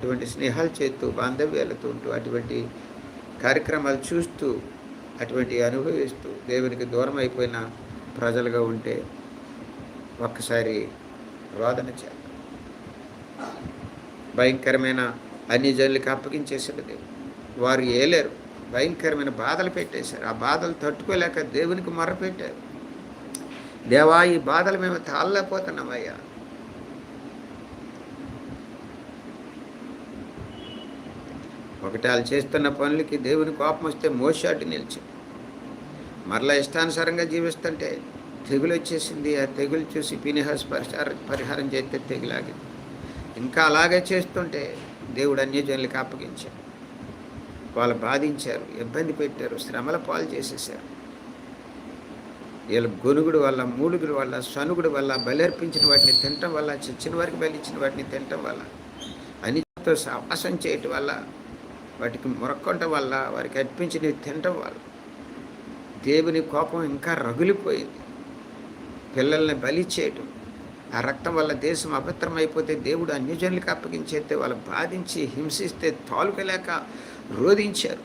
అటువంటి స్నేహాలు చేస్తూ బాంధవ్యాలతో ఉంటూ అటువంటి కార్యక్రమాలు చూస్తూ అటువంటి అనుభవిస్తూ దేవునికి దూరం అయిపోయిన ప్రజలుగా ఉంటే ఒక్కసారి రోదన చేద్దాం. భయంకరమైన అన్ని జనులకి అప్పగించేసాడు దేవుడు. వారు ఏలేరు, భయంకరమైన బాధలు పెట్టేశారు. ఆ బాధలు తట్టుకోలేక దేవునికి మొరపెట్టారు. దేవా, ఈ బాధలు మేము తాళలేకపోతున్నామయ్యా. ఒకటి వాళ్ళు చేస్తున్న పనులకి దేవుని కోపం వస్తే మోషే అడ్డు నిలిచి మరలా ఇష్టానుసారంగా జీవిస్తుంటే తెగులు వచ్చేసింది. ఆ తెగులు చూసి ఫినెహాసు పరిహారం చేస్తే తెగులాగింది. ఇంకా అలాగే చేస్తుంటే దేవుడు అన్యజనులకు అప్పగించారు. వాళ్ళు బాధించారు, ఇబ్బంది పెట్టారు, శ్రమల పాలు చేసేసారు. వీళ్ళ గొనుగుడు వల్ల, మూలుగుడు వల్ల, సనుగుడు వల్ల, బలర్పించిన వాటిని తినటం వల్ల, చచ్చిన వారికి బలిచ్చిన వాటిని తినటం వల్ల, అన్నిటితో సావాసం చేయటం వల్ల, వాటికి మొరక్కొనటం వల్ల, వారికి అర్పించినవి తినటం వల్ల దేవుని కోపం ఇంకా రగులిపోయింది. పిల్లల్ని బలి చేయటం, ఆ రక్తం వల్ల దేశం అపవిత్రమైపోతే దేవుడు అన్యజనులకు అప్పగించేస్తే వాళ్ళు బాధించి హింసిస్తే తాలుకలేక రోధించారు.